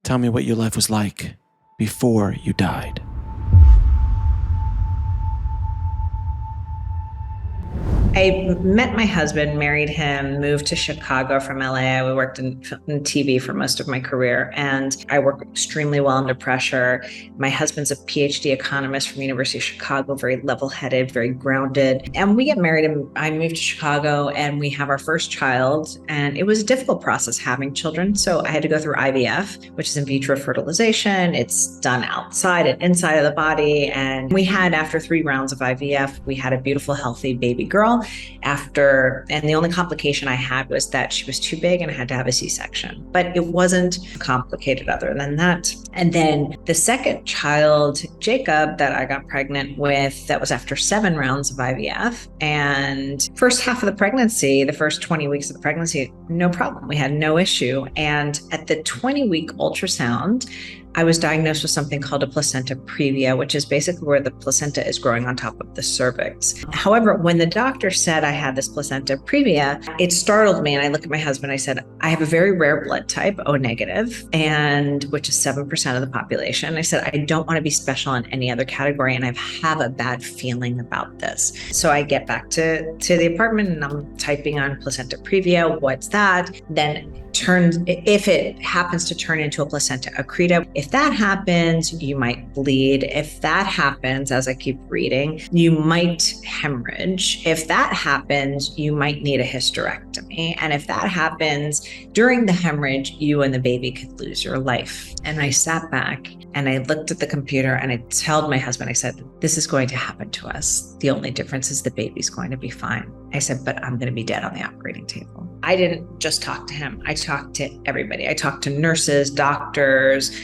Tell me what your life was like before you died. I met my husband, married him, moved to Chicago from LA. I worked in TV for most of my career, and I work extremely well under pressure. My husband's a PhD economist from University of Chicago, very level-headed, very grounded. And we get married, and I moved to Chicago, and we have our first child. And it was a difficult process having children. So I had to go through IVF, which is in vitro fertilization. It's done outside and inside of the body. And we had, after 3 rounds of IVF, we had a beautiful, healthy baby girl. And the only complication I had was that she was too big and I had to have a C-section. But it wasn't complicated other than that. And then the second child, Jacob, that I got pregnant with, that was after 7 rounds of IVF. And first half of the pregnancy, the first 20 weeks of the pregnancy, no problem. We had no issue. And at the 20-week ultrasound, I was diagnosed with something called a placenta previa, which is basically where the placenta is growing on top of the cervix. However, when the doctor said I had this placenta previa, it startled me. And I looked at my husband, I said, I have a very rare blood type, O negative, and which is 7% of the population. I said, I don't want to be special in any other category. And I have a bad feeling about this. So I get back to the apartment and I'm typing on placenta previa. What's that? Then if it happens to turn into a placenta accreta, if that happens, you might bleed. If that happens, as I keep reading, you might hemorrhage. If that happens, you might need a hysterectomy. And if that happens during the hemorrhage, you and the baby could lose your life. And I sat back and I looked at the computer and I told my husband, I said, this is going to happen to us. The only difference is the baby's going to be fine. I said, but I'm going to be dead on the operating table. I didn't just talk to him. I talked to everybody. I talked to nurses, doctors,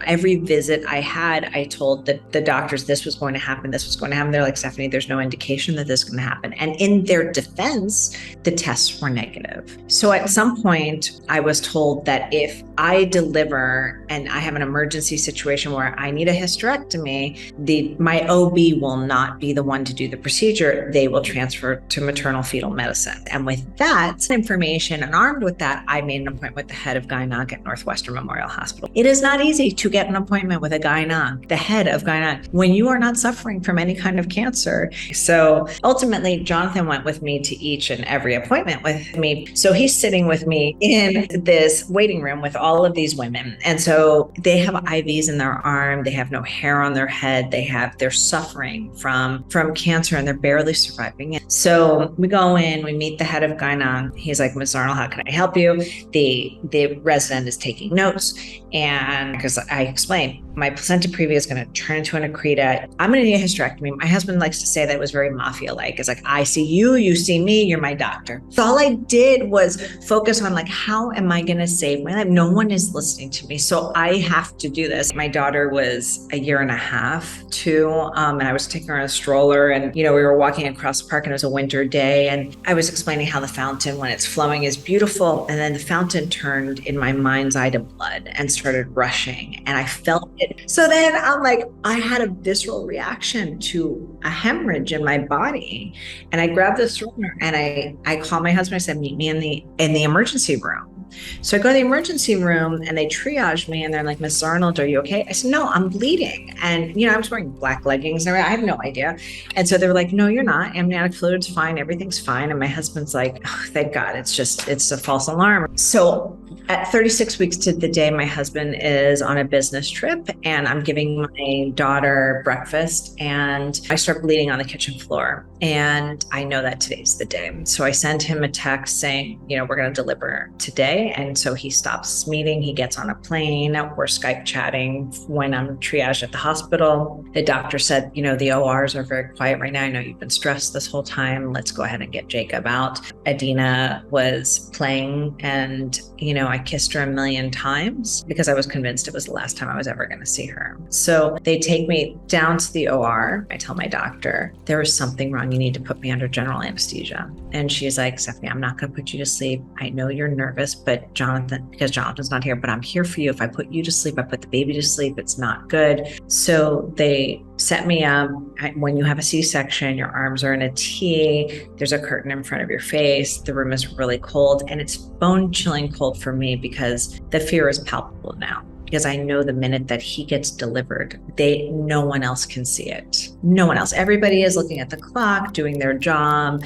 every visit I had, I told the doctors this was going to happen, this was going to happen. They're like, Stephanie, there's no indication that this is going to happen. And in their defense, the tests were negative. So at some point, I was told that if I deliver and I have an emergency situation where I need a hysterectomy, my OB will not be the one to do the procedure. They will transfer to maternal fetal medicine. And with that information and armed with that, I made an appointment with the head of gynonc at Northwestern Memorial Hospital. It is not easy to get an appointment with a gynonc, the head of gynonc, when you are not suffering from any kind of cancer. So ultimately, Jonathan went with me to each and every appointment with me. So he's sitting with me in this waiting room with all of these women. And so they have IVs in their arm. They have no hair on their head. They're suffering from cancer and they're barely surviving it. So we go in, we meet the head of gynonc. He's like, Ms. Arnold, how can I help you? The resident is taking notes. And because I explained, my placenta previa is going to turn into an accreta. I'm going to need a hysterectomy. My husband likes to say that it was very mafia-like. It's like, I see you, you see me, you're my doctor. So all I did was focus on how am I going to save my life? No one is listening to me. So I have to do this. My daughter was 1.5 years, 2, and I was taking her on a stroller and, we were walking across the park and it was a winter day. And I was explaining how the fountain, when it's flowing, is beautiful. And then the fountain turned in my mind's eye to blood and started rushing. And I felt it. So then I'm like, I had a visceral reaction to a hemorrhage in my body. And I grabbed the stroller and I called my husband. I said, meet me in the emergency room. So I go to the emergency room and they triage me and they're like, Miss Arnold, are you okay? I said, no, I'm bleeding. And, I was wearing black leggings and I have no idea. And so they were like, no, you're not. Amniotic fluid's fine. Everything's fine. And my husband's like, oh, thank God. It's a false alarm. So at 36 weeks to the day, my husband is on a business trip and I'm giving my daughter breakfast and I start bleeding on the kitchen floor. And I know that today's the day. So I send him a text saying, we're going to deliver today. And so he stops meeting. He gets on a plane. We're Skype chatting when I'm triaged at the hospital. The doctor said, the ORs are very quiet right now. I know you've been stressed this whole time. Let's go ahead and get Jacob out. Adina was playing and, I kissed her 1,000,000 times because I was convinced it was the last time I was ever going to see her. So they take me down to the OR. I tell my doctor, there is something wrong. You need to put me under general anesthesia. And she's like, Stephanie, I'm not going to put you to sleep. I know you're nervous, but because Jonathan's not here, but I'm here for you. If I put you to sleep, I put the baby to sleep. It's not good. So they set me up. When you have a C-section, your arms are in a T. There's a curtain in front of your face. The room is really cold and it's bone chilling cold for me because the fear is palpable now. because I know the minute that he gets delivered, no one else can see it. No one else. Everybody is looking at the clock, doing their job,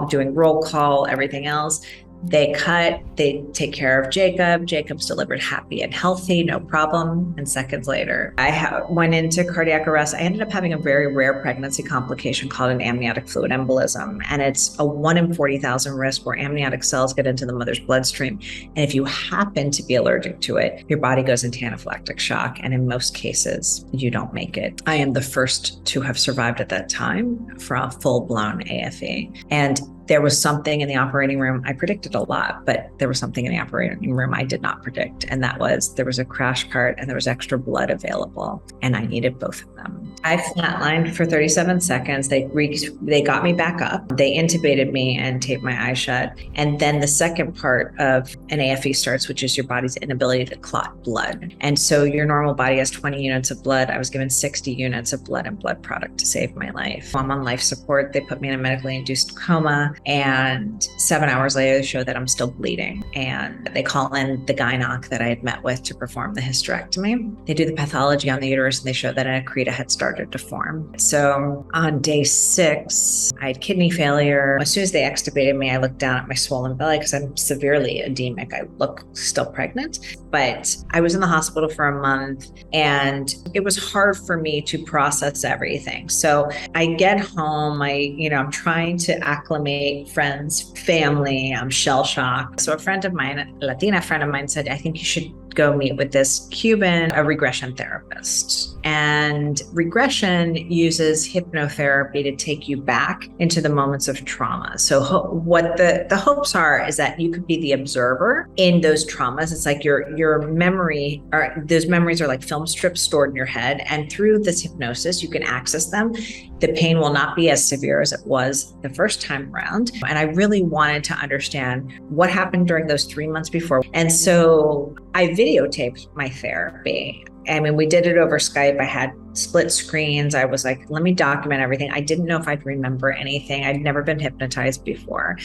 doing roll call, everything else. They cut, they take care of Jacob. Jacob's delivered happy and healthy, no problem. And seconds later, I went into cardiac arrest. I ended up having a very rare pregnancy complication called an amniotic fluid embolism. And it's a 1 in 40,000 risk where amniotic cells get into the mother's bloodstream. And if you happen to be allergic to it, your body goes into anaphylactic shock. And in most cases, you don't make it. I am the first to have survived at that time for a full-blown AFE. And there was something in the operating room. I predicted a lot, but there was something in the operating room I did not predict. And that was there was a crash cart and there was extra blood available. And I needed both of them. I flatlined for 37 seconds. They got me back up. They intubated me and taped my eyes shut. And then the second part of an AFE starts, which is your body's inability to clot blood. And so your normal body has 20 units of blood. I was given 60 units of blood and blood product to save my life. I'm on life support. They put me in a medically induced coma. And 7 hours later, they show that I'm still bleeding. And they call in the gynoc that I had met with to perform the hysterectomy. They do the pathology on the uterus and they show that an accreta had started to form. So on day 6, I had kidney failure. As soon as they extubated me, I looked down at my swollen belly because I'm severely edemic. I look still pregnant, but I was in the hospital for a month and it was hard for me to process everything. So I get home, I'm trying to acclimate friends, family, I'm shell shocked. So a Latina friend of mine said, I think you should go meet with this Cuban, a regression therapist. And regression uses hypnotherapy to take you back into the moments of trauma. So what the hopes are is that you could be the observer in those traumas. It's like your memory, or those memories are like film strips stored in your head. And through this hypnosis, you can access them. The pain will not be as severe as it was the first time around. And I really wanted to understand what happened during those 3 months before. And so I videotaped my therapy. I mean, we did it over Skype. I had split screens. I was like, let me document everything. I didn't know if I'd remember anything. I'd never been hypnotized before.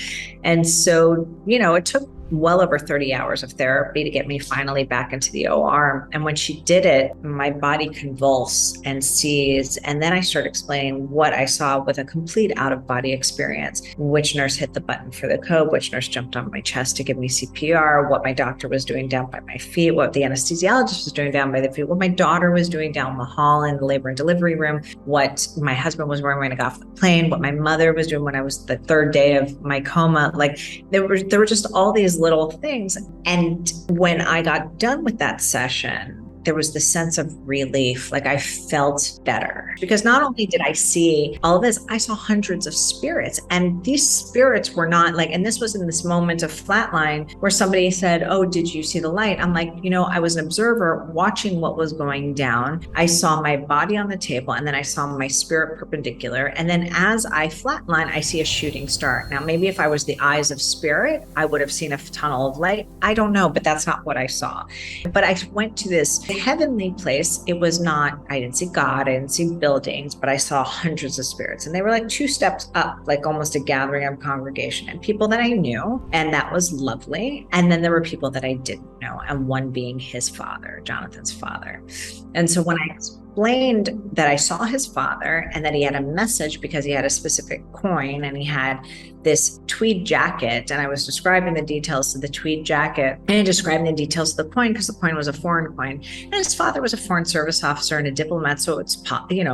And so, it took well over 30 hours of therapy to get me finally back into the OR. And when she did it, my body convulsed and seized. And then I started explaining what I saw with a complete out-of-body experience. Which nurse hit the button for the code, which nurse jumped on my chest to give me CPR, what my doctor was doing down by my feet, what the anesthesiologist was doing down by the feet, what my daughter was doing down the hall in the labor and delivery room, what my husband was wearing when I got off the plane, what my mother was doing when I was the 3rd day of my coma. Like there were just all these little things. And when I got done with that session, there was this sense of relief. Like I felt better because not only did I see all of this, I saw hundreds of spirits, and these spirits were not like, and this was in this moment of flatline where somebody said, oh, did you see the light? I'm like, I was an observer watching what was going down. I saw my body on the table and then I saw my spirit perpendicular. And then as I flatline, I see a shooting star. Now, maybe if I was the eyes of spirit, I would have seen a tunnel of light. I don't know, but that's not what I saw. But I went to this heavenly place. It was not, I didn't see God, I didn't see buildings, but I saw hundreds of spirits. And they were like 2 steps up, like almost a gathering of congregation, and people that I knew. And that was lovely. And then there were people that I didn't know, and one being his father, Jonathan's father. And so when I explained that I saw his father and that he had a message because he had a specific coin and he had this tweed jacket, and I was describing the details of the tweed jacket and describing the details of the coin because the coin was a foreign coin, and his father was a foreign service officer and a diplomat, so it's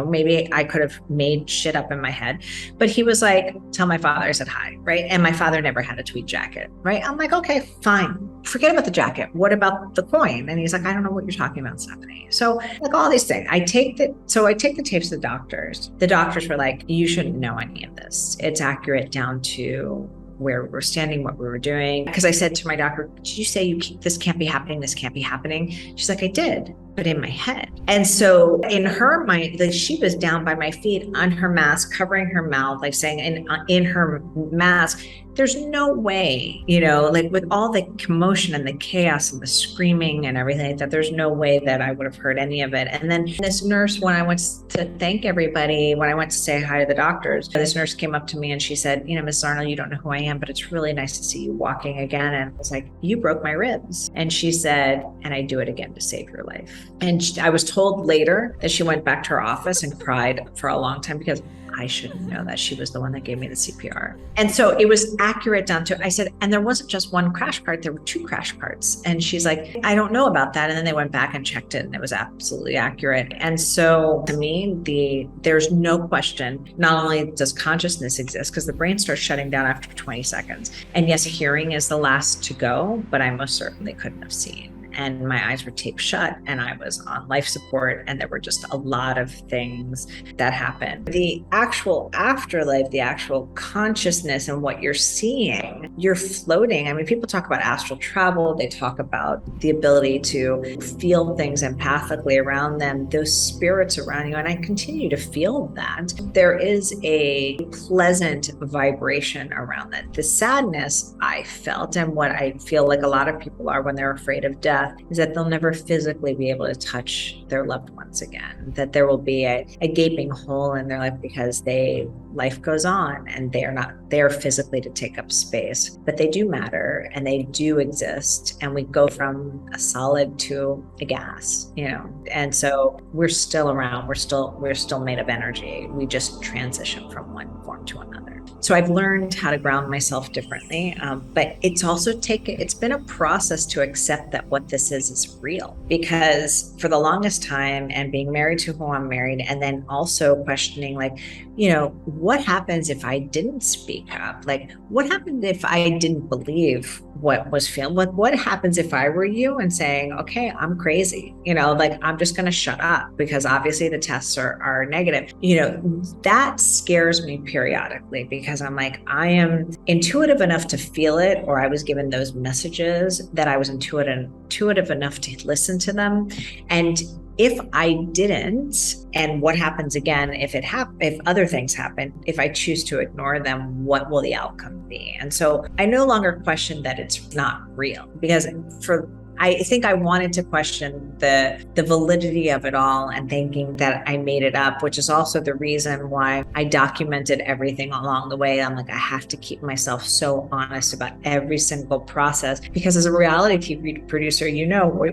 maybe I could have made shit up in my head, but he was like, tell my father I said hi, right? And my father never had a tweed jacket, right? I'm like, okay, fine, forget about the jacket, what about the coin? And he's like, I don't know what you're talking about, Stephanie. So like all these things, I take the tapes to the doctors. The doctors were like, you shouldn't know any of this. It's accurate down to where we were standing, what we were doing. Because I said to my doctor, did you say this can't be happening? This can't be happening. She's like, I did. but in my head. And so in her mind, like, she was down by my feet on her mask, covering her mouth, like saying in her mask, there's no way, like with all the commotion and the chaos and the screaming and everything, that there's no way that I would have heard any of it. And then this nurse, when I went to thank everybody, when I went to say hi to the doctors, this nurse came up to me and she said, Mrs. Arnold, you don't know who I am, but it's really nice to see you walking again. And I was like, you broke my ribs. And she said, and I do it again to save your life. And I was told later that she went back to her office and cried for a long time because I shouldn't know that she was the one that gave me the CPR. And so it was accurate down to, I said, and there wasn't just one crash cart, there were 2 crash carts. And she's like, I don't know about that. And then they went back and checked it and it was absolutely accurate. And so to me, there's no question, not only does consciousness exist, because the brain starts shutting down after 20 seconds. And yes, hearing is the last to go, but I most certainly couldn't have seen. And my eyes were taped shut and I was on life support. And there were just a lot of things that happened. The actual afterlife, the actual consciousness and what you're seeing, you're floating. I mean, people talk about astral travel. They talk about the ability to feel things empathically around them, those spirits around you. And I continue to feel that. There is a pleasant vibration around that. The sadness I felt, and what I feel like a lot of people are when they're afraid of death, is that they'll never physically be able to touch their loved ones again, that there will be a gaping hole in their life because life goes on and they are not there physically to take up space, but they do matter and they do exist. And we go from a solid to a gas, and so we're still around. We're still made of energy. We just transition from one form to another. So I've learned how to ground myself differently, but it's been a process to accept that what this is real, because for the longest time, and being married to who I'm married, and then also questioning, like, what happens if I didn't speak up? Like, what happened if I didn't believe what was feeling? What happens if I were you and saying, okay, I'm crazy, like, I'm just going to shut up because obviously the tests are negative. That scares me periodically, because I'm like, I am intuitive enough to feel it, or I was given those messages that I was intuitive enough to listen to them. And if I didn't, and what happens again if other things happen, if I choose to ignore them, what will the outcome be? And so I no longer question that it's not real, because I think I wanted to question the validity of it all and thinking that I made it up, which is also the reason why I documented everything along the way. I'm like, I have to keep myself so honest about every single process, because as a reality TV producer,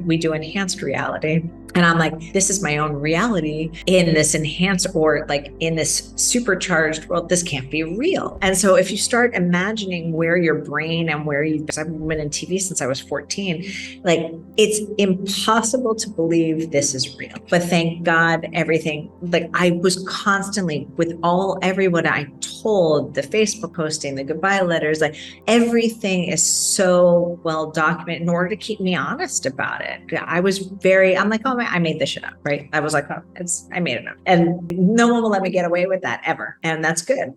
we do enhanced reality. And I'm like, this is my own reality in this enhanced, or like in this supercharged world. This can't be real. And so if you start imagining where your brain and because I've been in TV since I was 14, like, it's impossible to believe this is real. But thank God, everything, like, I was constantly with everyone I told, the Facebook posting, the goodbye letters, like, everything is so well documented in order to keep me honest about it. I'm like, oh, I made this shit up, right? I was like, I made it up. And no one will let me get away with that ever. And that's good.